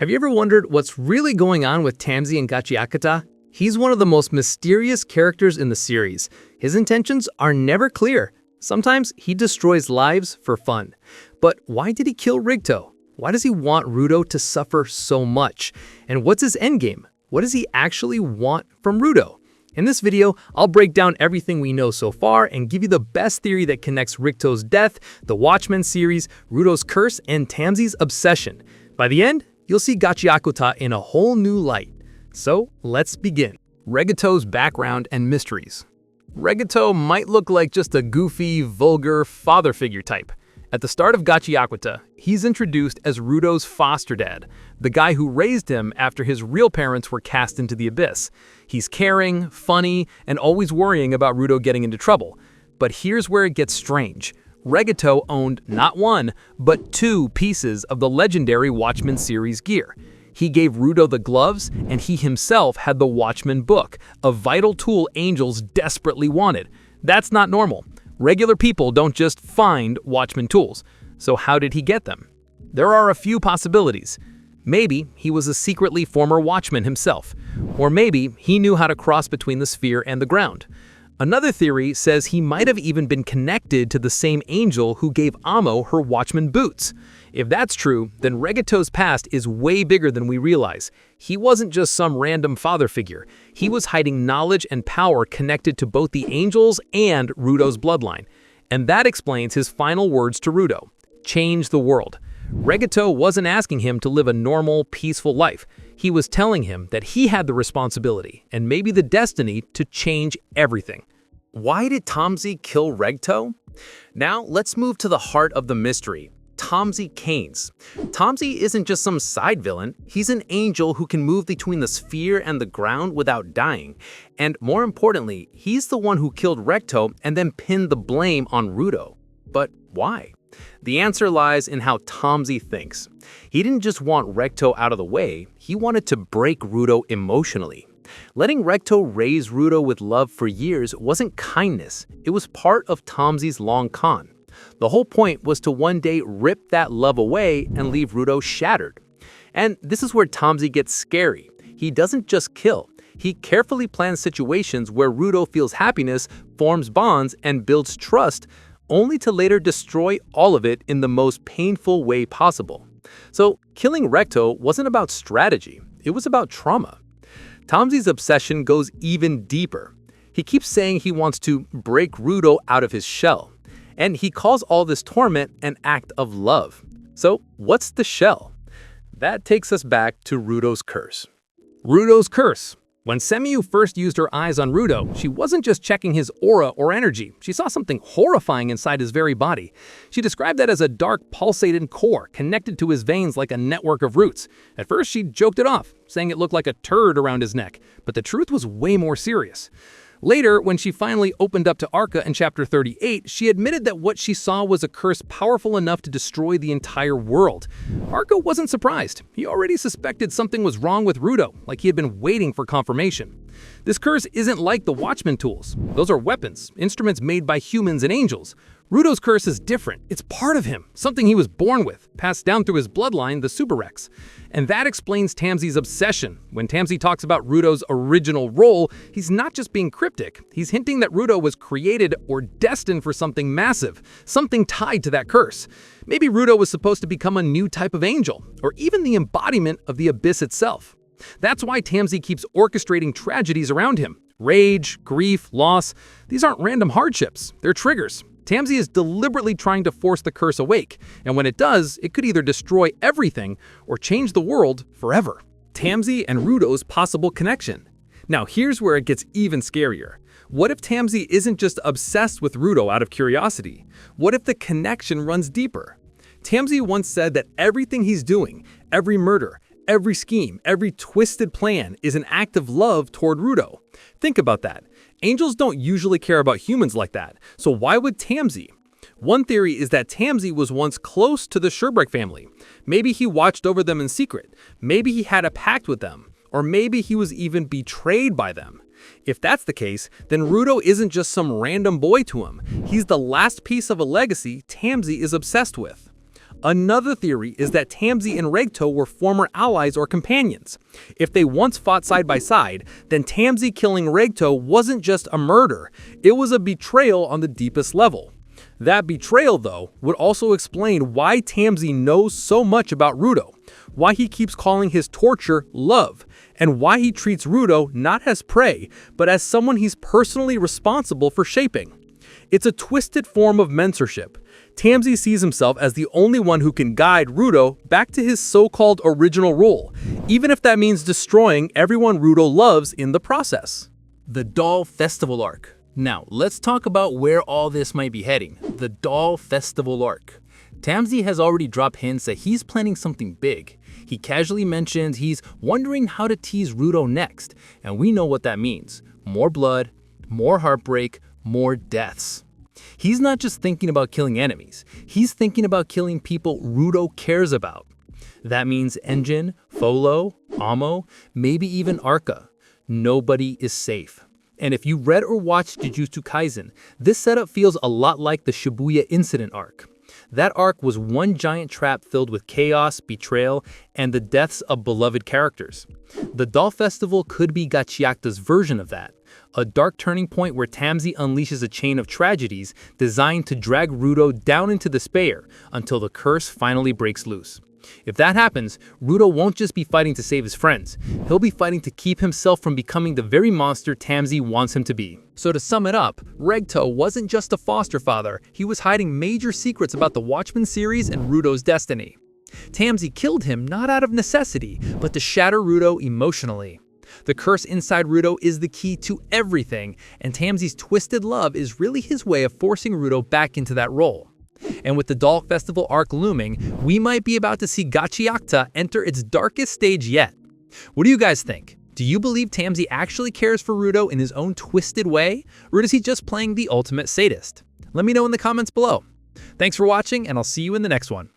Have you ever wondered what's really going on with Tamsy and Gachiakuta? He's one of the most mysterious characters in the series. His intentions are never clear. Sometimes he destroys lives for fun. But why did he kill Regto? Why does he want Rudo to suffer so much? And what's his endgame? What does he actually want from Rudo? In this video, I'll break down everything we know so far and give you the best theory that connects Regto's death, the Watchmen series, Rudo's curse, and Tamsy's obsession. By the end, you'll see Gachiakuta in a whole new light. So let's begin. Regto's background and mysteries. Regto might look like just a goofy, vulgar father figure type. At the start of Gachiakuta, he's introduced as Rudo's foster dad, the guy who raised him after his real parents were cast into the abyss. He's caring, funny, and always worrying about Rudo getting into trouble. But here's where it gets strange. Regto owned not one, but two pieces of the legendary Watchmen series gear. He gave Rudo the gloves, and he himself had the Watchmen book, a vital tool angels desperately wanted. That's not normal. Regular people don't just find Watchmen tools. So how did he get them? There are a few possibilities. Maybe he was a secretly former Watchman himself. Or maybe he knew how to cross between the sphere and the ground. Another theory says he might have even been connected to the same angel who gave Amo her Watchman boots. If that's true, then Regto's past is way bigger than we realize. He wasn't just some random father figure. He was hiding knowledge and power connected to both the angels and Rudo's bloodline. And that explains his final words to Rudo: change the world. Regto wasn't asking him to live a normal, peaceful life. He was telling him that he had the responsibility, and maybe the destiny, to change everything. Why did Tamsy kill Regto? Now, let's move to the heart of the mystery. Tamsy Caines. Tamsy isn't just some side villain. He's an angel who can move between the sphere and the ground without dying. And more importantly, he's the one who killed Regto and then pinned the blame on Rudo. But why? The answer lies in how Tamsy thinks. He didn't just want Regto out of the way, he wanted to break Rudo emotionally. Letting Regto raise Rudo with love for years wasn't kindness, it was part of Tamsy's long con. The whole point was to one day rip that love away and leave Rudo shattered. And this is where Tamsy gets scary. He doesn't just kill, he carefully plans situations where Rudo feels happiness, forms bonds, and builds trust, only to later destroy all of it in the most painful way possible. So, killing Regto wasn't about strategy, it was about trauma. Tamsy's obsession goes even deeper. He keeps saying he wants to break Rudo out of his shell, and he calls all this torment an act of love. So, what's the shell? That takes us back to Rudo's curse. Rudo's curse. When Semiyu first used her eyes on Rudo, she wasn't just checking his aura or energy. She saw something horrifying inside his very body. She described that as a dark, pulsating core connected to his veins like a network of roots. At first, she joked it off, saying it looked like a turd around his neck. But the truth was way more serious. Later, when she finally opened up to Arca in Chapter 38, she admitted that what she saw was a curse powerful enough to destroy the entire world. Arca wasn't surprised. He already suspected something was wrong with Rudo, like he had been waiting for confirmation. This curse isn't like the Watchmen tools. Those are weapons, instruments made by humans and angels. Rudo's curse is different. It's part of him, something he was born with, passed down through his bloodline, the Super Rex. And that explains Tamsy's obsession. When Tamsy talks about Rudo's original role, he's not just being cryptic. He's hinting that Rudo was created or destined for something massive, something tied to that curse. Maybe Rudo was supposed to become a new type of angel, or even the embodiment of the abyss itself. That's why Tamsy keeps orchestrating tragedies around him. Rage, grief, loss, these aren't random hardships, they're triggers. Tamsy is deliberately trying to force the curse awake, and when it does, it could either destroy everything or change the world forever. Tamsy and Rudo's possible connection. Now here's where it gets even scarier. What if Tamsy isn't just obsessed with Rudo out of curiosity? What if the connection runs deeper? Tamsy once said that everything he's doing, every murder, every scheme, every twisted plan is an act of love toward Rudo. Think about that. Angels don't usually care about humans like that, so why would Tamsy? One theory is that Tamsy was once close to the Sherbrooke family. Maybe he watched over them in secret. Maybe he had a pact with them. Or maybe he was even betrayed by them. If that's the case, then Rudo isn't just some random boy to him. He's the last piece of a legacy Tamsy is obsessed with. Another theory is that Tamsy and Regto were former allies or companions. If they once fought side by side, then Tamsy killing Regto wasn't just a murder, it was a betrayal on the deepest level. That betrayal, though, would also explain why Tamsy knows so much about Rudo, why he keeps calling his torture love, and why he treats Rudo not as prey, but as someone he's personally responsible for shaping. It's a twisted form of mentorship. Tamsy sees himself as the only one who can guide Rudo back to his so-called original role, even if that means destroying everyone Rudo loves in the process. The Doll Festival Arc. Now, let's talk about where all this might be heading. The Doll Festival Arc. Tamsy has already dropped hints that he's planning something big. He casually mentions he's wondering how to tease Rudo next, and we know what that means. More blood, more heartbreak, more deaths. He's not just thinking about killing enemies, he's thinking about killing people Rudo cares about. That means Engine, Folo, Amo, maybe even Arca. Nobody is safe. And if you read or watched Jujutsu Kaisen, this setup feels a lot like the Shibuya incident arc. That arc was one giant trap filled with chaos, betrayal, and the deaths of beloved characters. The Doll Festival could be Gachiakuta's version of that, a dark turning point where Tamsy unleashes a chain of tragedies designed to drag Rudo down into despair until the curse finally breaks loose. If that happens, Rudo won't just be fighting to save his friends, he'll be fighting to keep himself from becoming the very monster Tamsy wants him to be. So to sum it up, Regto wasn't just a foster father, he was hiding major secrets about the Watchmen series and Rudo's destiny. Tamsy killed him not out of necessity, but to shatter Rudo emotionally. The curse inside Rudo is the key to everything, and Tamsy's twisted love is really his way of forcing Rudo back into that role. And with the Doll Festival arc looming, we might be about to see Gachiakuta enter its darkest stage yet. What do you guys think? Do you believe Tamsy actually cares for Rudo in his own twisted way, or is he just playing the ultimate sadist? Let me know in the comments below. Thanks for watching, and I'll see you in the next one.